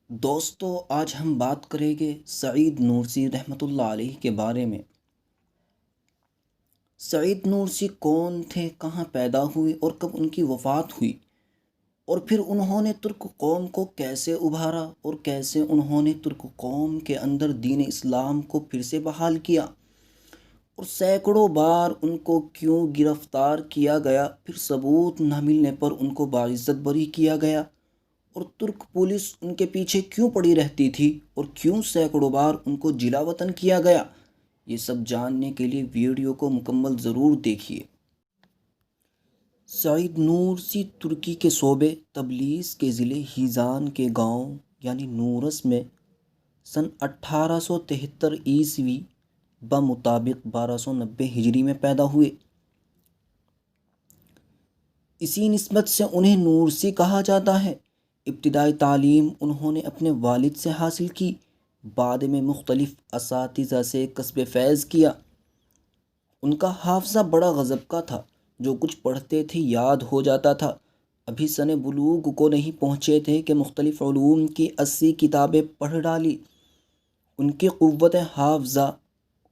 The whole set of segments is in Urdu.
دوستو آج ہم بات کریں گے سعید نورسی رحمۃ اللہ علیہ کے بارے میں۔ سعید نورسی کون تھے، کہاں پیدا ہوئے اور کب ان کی وفات ہوئی، اور پھر انہوں نے ترک قوم کو کیسے ابھارا اور کیسے انہوں نے ترک قوم کے اندر دین اسلام کو پھر سے بحال کیا، اور سینکڑوں بار ان کو کیوں گرفتار کیا گیا، پھر ثبوت نہ ملنے پر ان کو باعزت بری کیا گیا، اور ترک پولیس ان کے پیچھے کیوں پڑی رہتی تھی اور کیوں سینکڑوں بار ان کو جلا وطن کیا گیا۔ یہ سب جاننے کے لیے ویڈیو کو مکمل ضرور دیکھیے۔ سعید نورسی ترکی کے صوبے تبریز کے ضلع ہیزان کے گاؤں یعنی نورس میں سن 1873 عیسوی بمطابق 1290 ہجری میں پیدا ہوئے۔ اسی نسبت سے انہیں نورسی کہا جاتا ہے۔ ابتدائی تعلیم انہوں نے اپنے والد سے حاصل کی، بعد میں مختلف اساتذہ سے کسب فیض کیا۔ ان کا حافظہ بڑا غضب کا تھا، جو کچھ پڑھتے تھے یاد ہو جاتا تھا۔ ابھی سن بلوغ کو نہیں پہنچے تھے کہ مختلف علوم کی 80 کتابیں پڑھ ڈالی۔ ان کی قوت حافظہ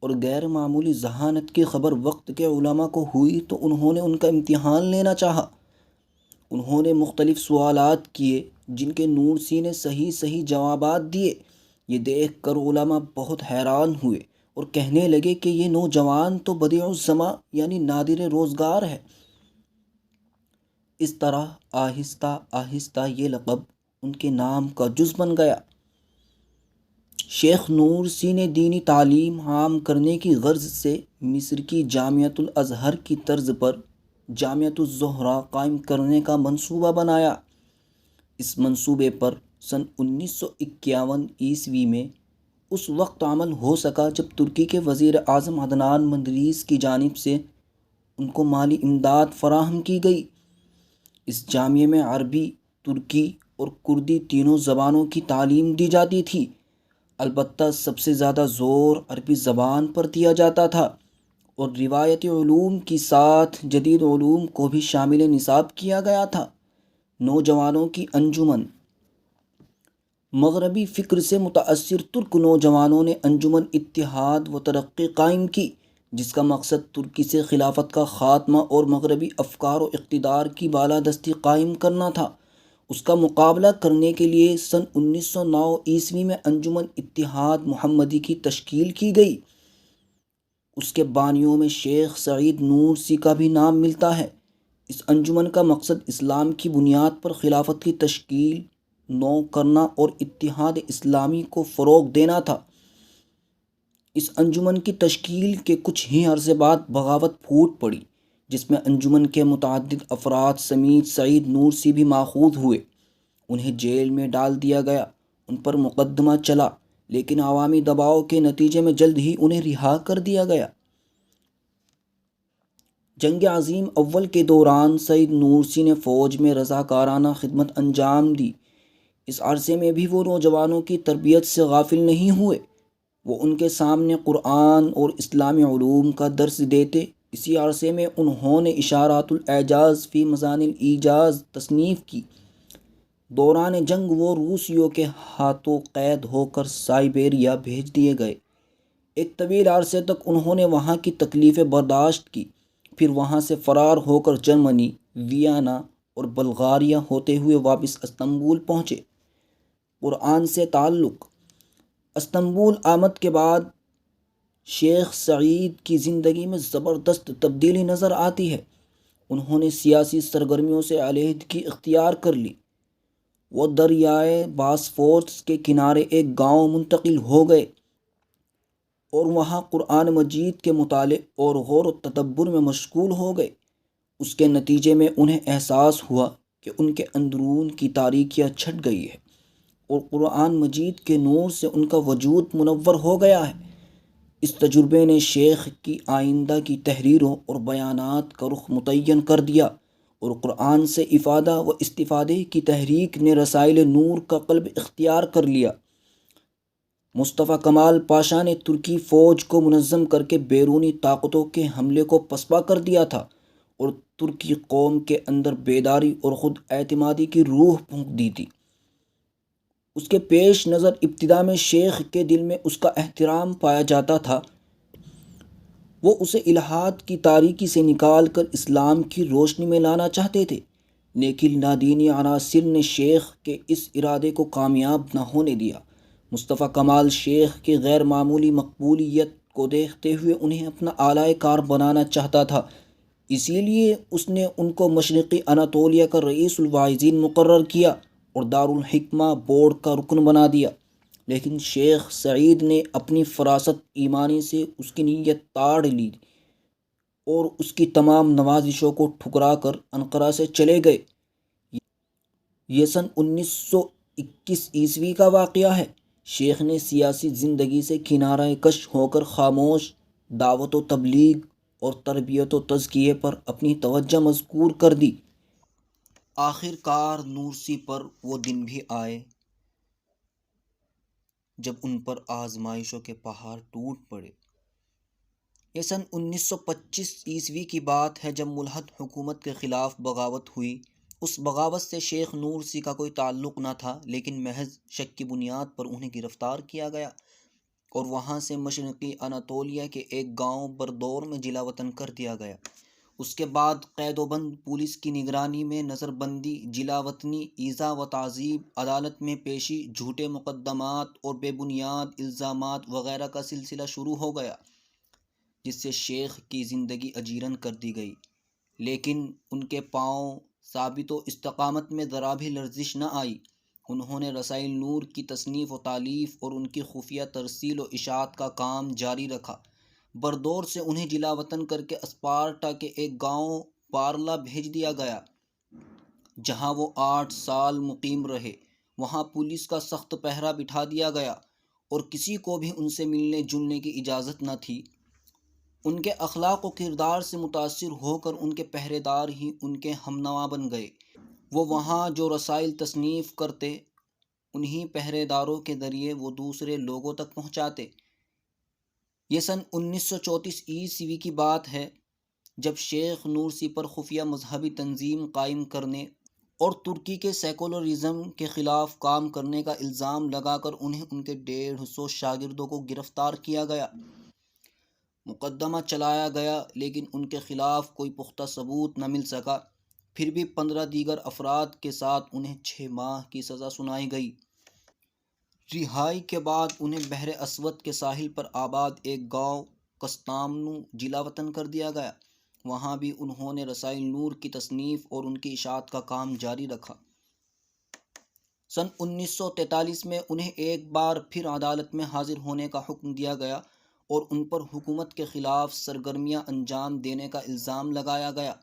اور غیر معمولی ذہانت کی خبر وقت کے علماء کو ہوئی تو انہوں نے ان کا امتحان لینا چاہا۔ انہوں نے مختلف سوالات کیے جن کے نورسی نے صحیح جوابات دیے۔ یہ دیکھ کر علماء بہت حیران ہوئے اور کہنے لگے کہ یہ نوجوان تو بدیع الزماں یعنی نادر روزگار ہے۔ اس طرح آہستہ آہستہ یہ لقب ان کے نام کا جز بن گیا۔ شیخ نورسی نے دینی تعلیم عام کرنے کی غرض سے مصر کی جامعۃ الازہر کی طرز پر جامعۃ الزہرا قائم کرنے کا منصوبہ بنایا۔ اس منصوبے پر سن 1951 عیسوی میں اس وقت عمل ہو سکا جب ترکی کے وزیر اعظم عدنان مندریس کی جانب سے ان کو مالی امداد فراہم کی گئی۔ اس جامعے میں عربی، ترکی اور کردی تینوں زبانوں کی تعلیم دی جاتی تھی، البتہ سب سے زیادہ زور عربی زبان پر دیا جاتا تھا، اور روایتی علوم کی ساتھ جدید علوم کو بھی شامل نصاب کیا گیا تھا۔ نوجوانوں کی انجمن۔ مغربی فکر سے متاثر ترک نوجوانوں نے انجمن اتحاد و ترقی قائم کی، جس کا مقصد ترکی سے خلافت کا خاتمہ اور مغربی افکار و اقتدار کی بالادستی قائم کرنا تھا۔ اس کا مقابلہ کرنے کے لیے سن 1909 عیسوی میں انجمن اتحاد محمدی کی تشکیل کی گئی۔ اس کے بانیوں میں شیخ سعید نورسی کا بھی نام ملتا ہے۔ اس انجمن کا مقصد اسلام کی بنیاد پر خلافت کی تشکیل نو کرنا اور اتحاد اسلامی کو فروغ دینا تھا۔ اس انجمن کی تشکیل کے کچھ ہی عرصے بعد بغاوت پھوٹ پڑی، جس میں انجمن کے متعدد افراد سمیت سعید نورسی بھی ماخوذ ہوئے۔ انہیں جیل میں ڈال دیا گیا، ان پر مقدمہ چلا، لیکن عوامی دباؤ کے نتیجے میں جلد ہی انہیں رہا کر دیا گیا۔ جنگ عظیم اول کے دوران سعید نورسی نے فوج میں رضاکارانہ خدمت انجام دی۔ اس عرصے میں بھی وہ نوجوانوں کی تربیت سے غافل نہیں ہوئے۔ وہ ان کے سامنے قرآن اور اسلامی علوم کا درس دیتے۔ اسی عرصے میں انہوں نے اشارات الاعجاز فی مظان الایجاز تصنیف کی۔ دوران جنگ وہ روسیوں کے ہاتھوں قید ہو کر سائبیریا بھیج دیے گئے۔ ایک طویل عرصے تک انہوں نے وہاں کی تکلیفیں برداشت کی، پھر وہاں سے فرار ہو کر جرمنی، ویانا اور بلغاریہ ہوتے ہوئے واپس استنبول پہنچے۔ قرآن سے تعلق۔ استنبول آمد کے بعد شیخ سعید کی زندگی میں زبردست تبدیلی نظر آتی ہے۔ انہوں نے سیاسی سرگرمیوں سے علیحدگی اختیار کر لی۔ وہ دریائے باسفورس کے کنارے ایک گاؤں منتقل ہو گئے اور وہاں قرآن مجید کے مطالعے اور غور و تدبر میں مشغول ہو گئے۔ اس کے نتیجے میں انہیں احساس ہوا کہ ان کے اندرون کی تاریکیاں چھٹ گئی ہے اور قرآن مجید کے نور سے ان کا وجود منور ہو گیا ہے۔ اس تجربے نے شیخ کی آئندہ کی تحریروں اور بیانات کا رخ متعین کر دیا، اور قرآن سے افادہ و استفادے کی تحریک نے رسائل نور کا قلب اختیار کر لیا۔ مصطفیٰ کمال پاشا نے ترکی فوج کو منظم کر کے بیرونی طاقتوں کے حملے کو پسپا کر دیا تھا اور ترکی قوم کے اندر بیداری اور خود اعتمادی کی روح پھونک دی تھی۔ اس کے پیش نظر ابتدا میں شیخ کے دل میں اس کا احترام پایا جاتا تھا، وہ اسے الحاد کی تاریکی سے نکال کر اسلام کی روشنی میں لانا چاہتے تھے، لیکن نادینی عناصر نے شیخ کے اس ارادے کو کامیاب نہ ہونے دیا۔ مصطفیٰ کمال شیخ کی غیر معمولی مقبولیت کو دیکھتے ہوئے انہیں اپنا اعلی کار بنانا چاہتا تھا، اسی لیے اس نے ان کو مشرقی اناطولیہ کا رئیس الواعظین مقرر کیا اور دارالحکمہ بورڈ کا رکن بنا دیا۔ لیکن شیخ سعید نے اپنی فراست ایمانی سے اس کی نیت تاڑ لی اور اس کی تمام نوازشوں کو ٹھکرا کر انقرہ سے چلے گئے۔ یہ سن 1921 کا واقعہ ہے۔ شیخ نے سیاسی زندگی سے کنارہ کش ہو کر خاموش دعوت و تبلیغ اور تربیت و تزکیے پر اپنی توجہ مذکور کر دی۔ آخر کار نورسی پر وہ دن بھی آئے جب ان پر آزمائشوں کے پہاڑ ٹوٹ پڑے۔ یہ سن 1925 کی بات ہے جب ملحد حکومت کے خلاف بغاوت ہوئی۔ اس بغاوت سے شیخ نورسی کا کوئی تعلق نہ تھا، لیکن محض شک کی بنیاد پر انہیں گرفتار کیا گیا اور وہاں سے مشرقی اناطولیہ کے ایک گاؤں بردور میں جلا وطن کر دیا گیا۔ اس کے بعد قید و بند، پولیس کی نگرانی میں نظر بندی، جلا وطنی، ایذا و تعذیب، عدالت میں پیشی، جھوٹے مقدمات اور بے بنیاد الزامات وغیرہ کا سلسلہ شروع ہو گیا، جس سے شیخ کی زندگی اجیرن کر دی گئی۔ لیکن ان کے پاؤں ثابت و استقامت میں ذرا بھی لرزش نہ آئی۔ انہوں نے رسائل نور کی تصنیف و تالیف اور ان کی خفیہ ترسیل و اشاعت کا کام جاری رکھا۔ بردور سے انہیں جلا وطن کر کے اسپارٹا کے ایک گاؤں پارلا بھیج دیا گیا، جہاں وہ 8 سال مقیم رہے۔ وہاں پولیس کا سخت پہرہ بٹھا دیا گیا اور کسی کو بھی ان سے ملنے جلنے کی اجازت نہ تھی۔ ان کے اخلاق و کردار سے متاثر ہو کر ان کے پہرے دار ہی ان کے ہمنوا بن گئے۔ وہ وہاں جو رسائل تصنیف کرتے، انہی پہرے داروں کے ذریعے وہ دوسرے لوگوں تک پہنچاتے۔ یہ سن 1934 کی بات ہے جب شیخ نورسی پر خفیہ مذہبی تنظیم قائم کرنے اور ترکی کے سیکولرزم کے خلاف کام کرنے کا الزام لگا کر انہیں ان کے 150 شاگردوں کو گرفتار کیا گیا۔ مقدمہ چلایا گیا، لیکن ان کے خلاف کوئی پختہ ثبوت نہ مل سکا۔ پھر بھی 15 دیگر افراد کے ساتھ انہیں 6 ماہ کی سزا سنائی گئی۔ رہائی کے بعد انہیں بحر اسود کے ساحل پر آباد ایک گاؤں قسطامنو جلا وطن کر دیا گیا۔ وہاں بھی انہوں نے رسائل نور کی تصنیف اور ان کی اشاعت کا کام جاری رکھا۔ سن 1943 میں انہیں ایک بار پھر عدالت میں حاضر ہونے کا حکم دیا گیا اور ان پر حکومت کے خلاف سرگرمیاں انجام دینے کا الزام لگایا گیا۔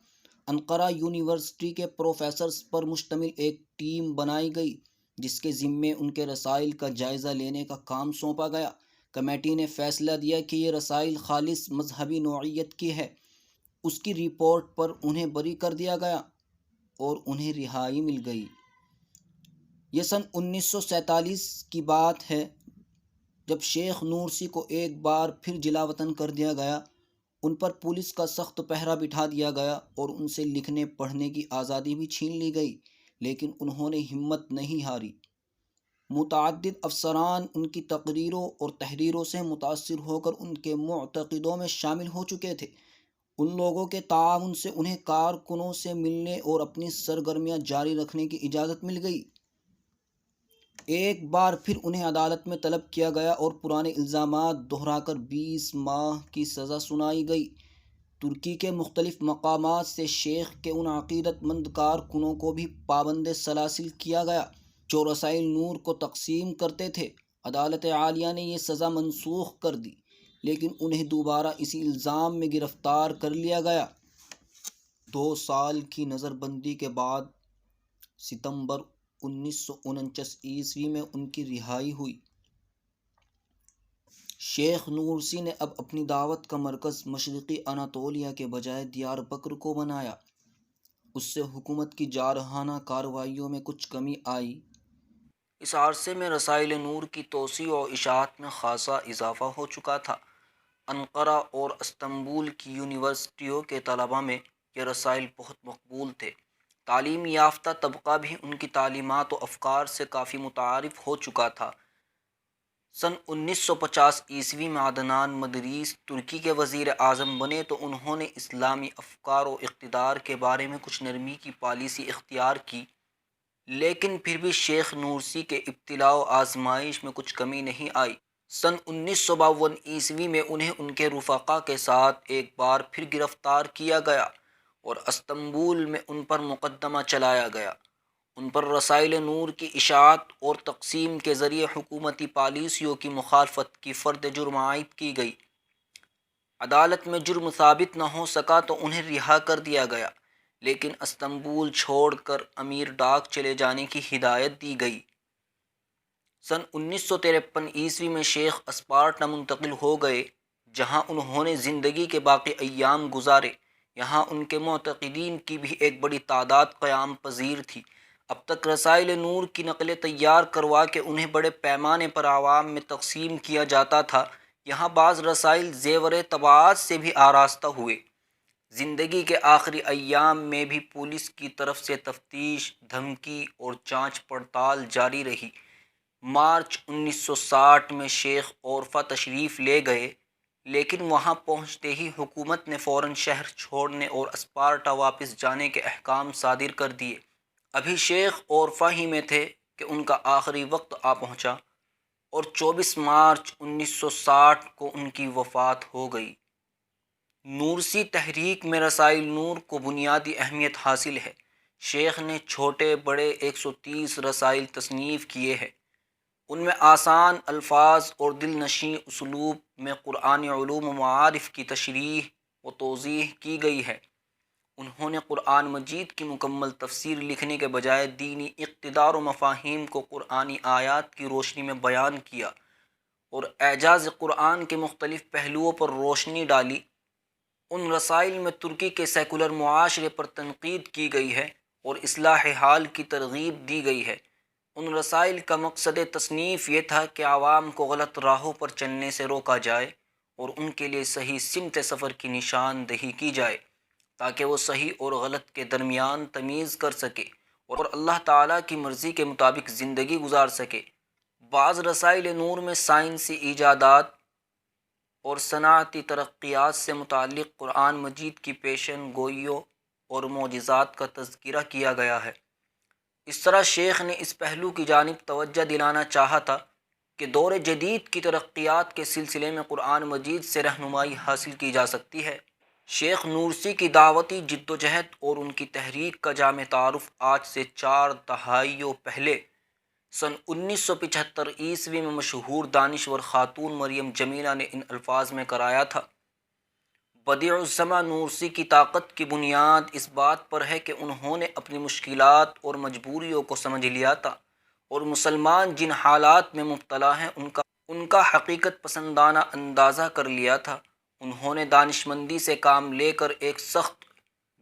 انقرہ یونیورسٹی کے پروفیسرز پر مشتمل ایک ٹیم بنائی گئی جس کے ذمے ان کے رسائل کا جائزہ لینے کا کام سونپا گیا۔ کمیٹی نے فیصلہ دیا کہ یہ رسائل خالص مذہبی نوعیت کی ہے۔ اس کی رپورٹ پر انہیں بری کر دیا گیا اور انہیں رہائی مل گئی۔ یہ سن 1947 کی بات ہے جب شیخ نورسی کو ایک بار پھر جلا وطن کر دیا گیا۔ ان پر پولیس کا سخت پہرہ بٹھا دیا گیا اور ان سے لکھنے پڑھنے کی آزادی بھی چھین لی گئی، لیکن انہوں نے ہمت نہیں ہاری۔ متعدد افسران ان کی تقریروں اور تحریروں سے متاثر ہو کر ان کے معتقدوں میں شامل ہو چکے تھے۔ ان لوگوں کے تعاون سے انہیں کارکنوں سے ملنے اور اپنی سرگرمیاں جاری رکھنے کی اجازت مل گئی۔ ایک بار پھر انہیں عدالت میں طلب کیا گیا اور پرانے الزامات دہرا کر 20 ماہ کی سزا سنائی گئی۔ ترکی کے مختلف مقامات سے شیخ کے ان عقیدت مند کارکنوں کو بھی پابند سلاسل کیا گیا جو رسائل نور کو تقسیم کرتے تھے۔ عدالت عالیہ نے یہ سزا منسوخ کر دی، لیکن انہیں دوبارہ اسی الزام میں گرفتار کر لیا گیا۔ 2 سال کی نظر بندی کے بعد ستمبر 1949 میں ان کی رہائی ہوئی۔ شیخ نورسی نے اب اپنی دعوت کا مرکز مشرقی اناطولیہ کے بجائے دیار بکر کو بنایا۔ اس سے حکومت کی جارحانہ کارروائیوں میں کچھ کمی آئی۔ اس عرصے میں رسائل نور کی توسیع و اشاعت میں خاصا اضافہ ہو چکا تھا۔ انقرہ اور استنبول کی یونیورسٹیوں کے طلباء میں یہ رسائل بہت مقبول تھے۔ تعلیم یافتہ طبقہ بھی ان کی تعلیمات و افکار سے کافی متعارف ہو چکا تھا۔ سن 1950 میں عدنان مدریس ترکی کے وزیر اعظم بنے تو انہوں نے اسلامی افکار و اقتدار کے بارے میں کچھ نرمی کی پالیسی اختیار کی، لیکن پھر بھی شیخ نورسی کے ابتلاء و آزمائش میں کچھ کمی نہیں آئی۔ سن 1952 میں انہیں ان کے رفقا کے ساتھ ایک بار پھر گرفتار کیا گیا اور استنبول میں ان پر مقدمہ چلایا گیا۔ ان پر رسائل نور کی اشاعت اور تقسیم کے ذریعے حکومتی پالیسیوں کی مخالفت کی فرد جرم عائد کی گئی۔ عدالت میں جرم ثابت نہ ہو سکا تو انہیں رہا کر دیا گیا، لیکن استنبول چھوڑ کر امیر ڈاک چلے جانے کی ہدایت دی گئی۔ سن 1953 میں شیخ اسپارٹا منتقل ہو گئے، جہاں انہوں نے زندگی کے باقی ایام گزارے۔ یہاں ان کے معتقدین کی بھی ایک بڑی تعداد قیام پذیر تھی۔ اب تک رسائل نور کی نقلیں تیار کروا کے انہیں بڑے پیمانے پر عوام میں تقسیم کیا جاتا تھا۔ یہاں بعض رسائل زیور طباعت سے بھی آراستہ ہوئے۔ زندگی کے آخری ایام میں بھی پولیس کی طرف سے تفتیش، دھمکی اور جانچ پڑتال جاری رہی۔ مارچ 1960 میں شیخ اورفا تشریف لے گئے، لیکن وہاں پہنچتے ہی حکومت نے فوراً شہر چھوڑنے اور اسپارٹا واپس جانے کے احکام صادر کر دیے۔ ابھی شیخ اورفا ہی میں تھے کہ ان کا آخری وقت آ پہنچا اور 24 مارچ 1960 کو ان کی وفات ہو گئی۔ نورسی تحریک میں رسائل نور کو بنیادی اہمیت حاصل ہے۔ شیخ نے چھوٹے بڑے 130 رسائل تصنیف کیے ہیں۔ ان میں آسان الفاظ اور دل نشیں اسلوب میں قرآنی علوم و معارف کی تشریح و توضیح کی گئی ہے۔ انہوں نے قرآن مجید کی مکمل تفسیر لکھنے کے بجائے دینی اقتدار و مفاہیم کو قرآنی آیات کی روشنی میں بیان کیا اور اعجاز قرآن کے مختلف پہلوؤں پر روشنی ڈالی۔ ان رسائل میں ترکی کے سیکولر معاشرے پر تنقید کی گئی ہے اور اصلاح حال کی ترغیب دی گئی ہے۔ ان رسائل کا مقصد تصنیف یہ تھا کہ عوام کو غلط راہوں پر چلنے سے روکا جائے اور ان کے لیے صحیح سمت سفر کی نشاندہی کی جائے، تاکہ وہ صحیح اور غلط کے درمیان تمیز کر سکے اور اللہ تعالیٰ کی مرضی کے مطابق زندگی گزار سکے۔ بعض رسائل نور میں سائنسی ایجادات اور صنعتی ترقیات سے متعلق قرآن مجید کی پیشن گوئیوں اور معجزات کا تذکرہ کیا گیا ہے۔ اس طرح شیخ نے اس پہلو کی جانب توجہ دلانا چاہا تھا کہ دور جدید کی ترقیات کے سلسلے میں قرآن مجید سے رہنمائی حاصل کی جا سکتی ہے۔ شیخ نورسی کی دعوتی جدوجہد اور ان کی تحریک کا جامع تعارف آج سے 4 دہائیوں پہلے سن 1975 میں مشہور دانشور خاتون مریم جمیلہ نے ان الفاظ میں کرایا تھا: بدیع الزماں نورسی کی طاقت کی بنیاد اس بات پر ہے کہ انہوں نے اپنی مشکلات اور مجبوریوں کو سمجھ لیا تھا اور مسلمان جن حالات میں مبتلا ہیں ان کا حقیقت پسندانہ اندازہ کر لیا تھا۔ انہوں نے دانشمندی سے کام لے کر ایک سخت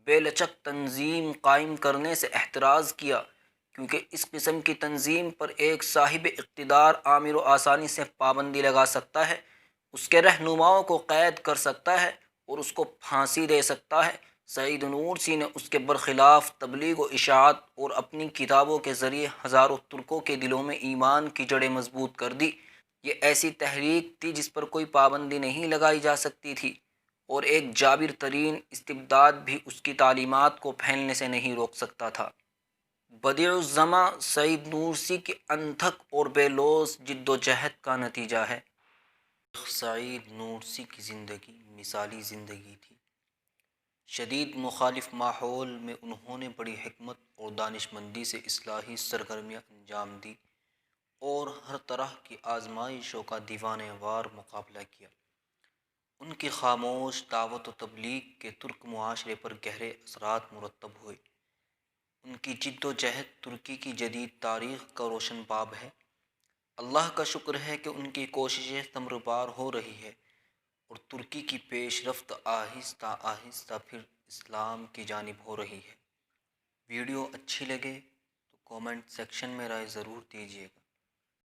بے لچک تنظیم قائم کرنے سے احتراز کیا، کیونکہ اس قسم کی تنظیم پر ایک صاحب اقتدار آمر و آسانی سے پابندی لگا سکتا ہے، اس کے رہنماؤں کو قید کر سکتا ہے اور اس کو پھانسی دے سکتا ہے۔ سعید نورسی نے اس کے برخلاف تبلیغ و اشاعت اور اپنی کتابوں کے ذریعے ہزاروں ترکوں کے دلوں میں ایمان کی جڑیں مضبوط کر دی۔ یہ ایسی تحریک تھی جس پر کوئی پابندی نہیں لگائی جا سکتی تھی، اور ایک جابر ترین استبداد بھی اس کی تعلیمات کو پھیلنے سے نہیں روک سکتا تھا۔ بدیع الزماں سعید نورسی کی انتھک اور بے لوث جدوجہد کا نتیجہ ہے۔ سعید نورسی کی زندگی مثالی زندگی تھی۔ شدید مخالف ماحول میں انہوں نے بڑی حکمت اور دانشمندی سے اصلاحی سرگرمیاں انجام دیں اور ہر طرح کی آزمائشوں کا دیوانہ وار مقابلہ کیا۔ ان کی خاموش دعوت و تبلیغ کے ترک معاشرے پر گہرے اثرات مرتب ہوئے۔ ان کی جد و جہد ترکی کی جدید تاریخ کا روشن باب ہے۔ اللہ کا شکر ہے کہ ان کی کوششیں ثمربار ہو رہی ہے اور ترکی کی پیش رفت آہستہ آہستہ پھر اسلام کی جانب ہو رہی ہے۔ ویڈیو اچھی لگے تو کومنٹ سیکشن میں رائے ضرور دیجیے گا۔